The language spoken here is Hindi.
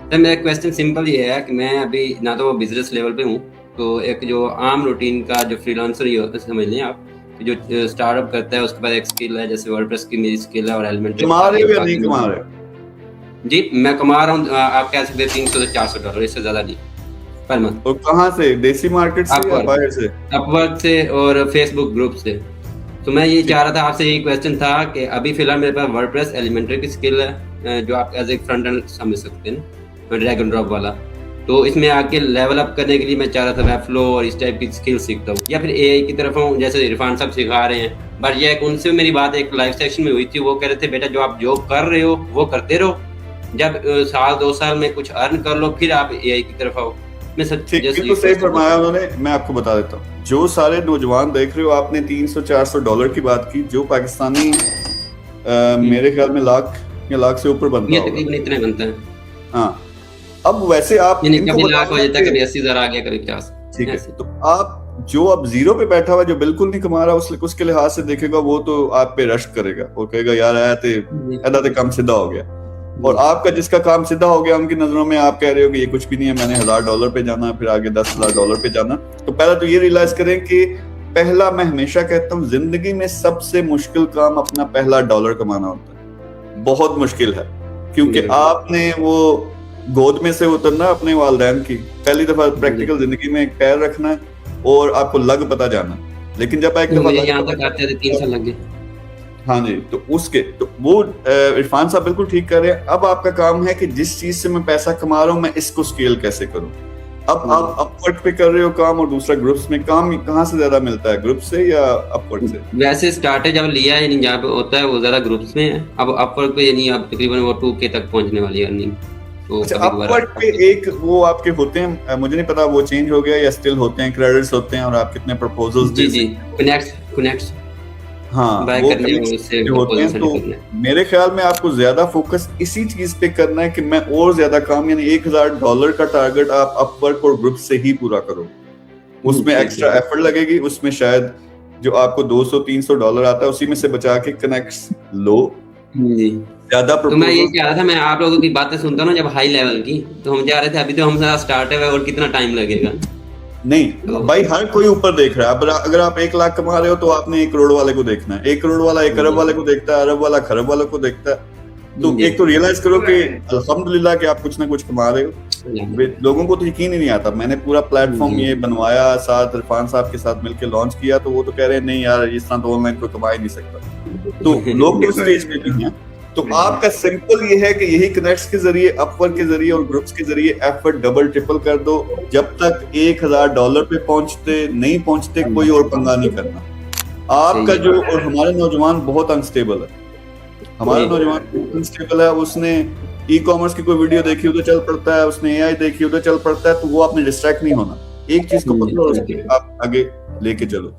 सर मेरा क्वेश्चन सिंपल ये है कि मैं अभी ना तो बिजनेस लेवल पे हूँ, तो एक जो आम रूटीन का जो फ्रीलांसर ही होता है समझ लें आप, जो स्टार्टअप करता है उसके पास एक स्किल है, जैसे वर्डप्रेस की मेरी स्किल है और एलिमेंट्री कमा रहे हो या नहीं बाकी कमा लोग। रहे हो? जी मैं कमा रहा हूँ, आप कह सकते हैं $300 से $400, इससे ज्यादा नहीं पर मंथ। और कहाँ से, देसी मार्केट से या बाहर से? अपवर्क से और फेसबुक ग्रुप से। तो मैं ये ठीक। चाह रहा था आपसे, यही क्वेश्चन था कि अभी फिलहाल मेरे पास वर्डप्रेस एलिमेंट्री की स्किल है, जो आप एज ए फ्रंट एंड समझ सकते हैं ना, ड्रैग एंड ड्रॉप वाला। तो इसमें आके लेवल अप करने के लिए मैं चाह रहा था वेबफ्लो और इस टाइप की स्किल सीखता हूँ, या फिर एआई की तरफ हूँ जैसे इरफान साहब सिखा रहे हैं। बट ये उनसे मेरी बात एक लाइव सेक्शन में हुई थी, वो कह रहे थे बेटा जो आप जॉब कर रहे हो वो करते रहो, जब साल 2 साल में कुछ अर्न कर लो फिर आप एआई की तरफ आओ। मैं सच ठीक, जैसे बिल्कुल सही फरमाया उन्होंने। मैं आपको बता देता हूँ, जो सारे नौजवान देख रहे हो, आपने $300-400 की बात की, जो पाकिस्तानी मेरे ख्याल में लाख से ऊपर बनता ये होगा। तकरीबन इतने बनता है। हाँ, अब वैसे आप नहीं इनको कभी लाख बताओ हो जाता है, कि कभी 80,000 आ गया, कभी 50। ठीक है, तो आप जो अब जीरो पे बैठा हुआ, जो बिल्कुल नहीं कमा रहा, उसके लिहाज से देखेगा, वो तो आप पे रश करेगा, वो कहेगा यार ऐदा ते काम सीधा हो गया। और आपका जिसका काम सीधा हो गया, उनकी नजरों में आप कह रहे हो कि ये कुछ भी नहीं है, मैंने $1,000 पे जाना, फिर आगे $10,000 पे जाना। तो पहला तो ये रियलाइज करें कि पहला, मैं हमेशा कहता हूँ, जिंदगी में सबसे मुश्किल काम अपना पहला डॉलर कमाना होता है। बहुत मुश्किल है, क्योंकि आपने वो गोद में से उतरना अपने वालिदैन की, पहली दफा प्रैक्टिकल जिंदगी में एक पैर रखना है और आपको लग पता जाना। लेकिन जब एक दफा यहाँ तक आते थे 3 साल लग गए। हाँ जी, तो वो इरफान साहब बिल्कुल ठीक कर रहे हैं। अब आपका काम है कि जिस चीज से मैं पैसा कमा रहा हूँ, मैं इसको स्केल कैसे करूँ। अब आप अपवर्क पे कर रहे हो काम, और दूसरा ग्रुप्स में काम। कहाँ से ज्यादा मिलता है, ग्रुप से या अपवर्क से? वैसे स्टार्टर जब लिया है, यानी जहाँ पे होता है वो ज्यादा ग्रुप्स में है। अब अपवर्क पे यानी अब तकरीबन वो 2K तक पहुंचने वाली है अर्निंग। तो अच्छा, अपवर्क पे एक वो आपके होते हैं, मुझे नहीं पता वो चेंज हो गया या स्टिल होते हैं, क्रेडिट्स होते हैं और आप कितने प्रपोजल्स दे सकते हैं। कनेक्ट्स हाँ, वो होते हैं। तो मेरे ख्याल में आपको ज्यादा फोकस इसी चीज पे करना है कि मैं और ज्यादा काम, यानी $1,000 का टारगेट आप अपवर्क और ग्रुप से ही पूरा करो। उसमें एक्स्ट्रा एफर्ट लगेगी, उसमें शायद जो आपको $200-300 आता है, उसी में से बचा के कनेक्ट्स लो ज्यादा। तो मैं ये कह रहा था, मैं आप लोगों की बातें सुनता हूँ ना जब हाई लेवल की, तो हम जा रहे थे अभी तो हम स्टार्टअप है और कितना टाइम लगेगा। नहीं भाई, हर कोई ऊपर देख रहा है। अगर आप 1 लाख कमा रहे हो तो आपने 1 करोड़ वाले को देखना है, 1 करोड़ वाला 1 अरब वाले को देखता है, अरब वाला खरब वाले को देखता है। तो एक तो रियलाइज करो कि अल्हम्दुलिल्लाह कि आप कुछ ना कुछ कमा रहे हो। लोगों को तो यकीन ही नहीं आता। मैंने पूरा प्लेटफॉर्म ये बनवाया, साथ इरफान साहब के साथ मिलकर लॉन्च किया, तो वो तो कह रहे हैं नहीं यार, इस तरह तो ऑनलाइन कोई कमा ही नहीं सकता। तो लोग तो स्टेज पे भी हैं। तो आपका सिंपल ये है कि यही कनेक्ट्स के जरिए, अपवर्क के जरिए और ग्रुप्स के जरिए एफर्ट डबल ट्रिपल कर दो। जब तक $1,000 पे नहीं पहुंचते, कोई और पंगा नहीं करना। आपका जो, और हमारे नौजवान बहुत अनस्टेबल है। हमारा नौजवान अनस्टेबल है। उसने ई-कॉमर्स की कोई वीडियो देखी हो तो चल पड़ता है, उसने एआई देखी हो तो चल पड़ता है। तो वो आपने डिस्ट्रैक्ट नहीं होना, एक चीज को पकड़ो और आप आगे लेके चलो।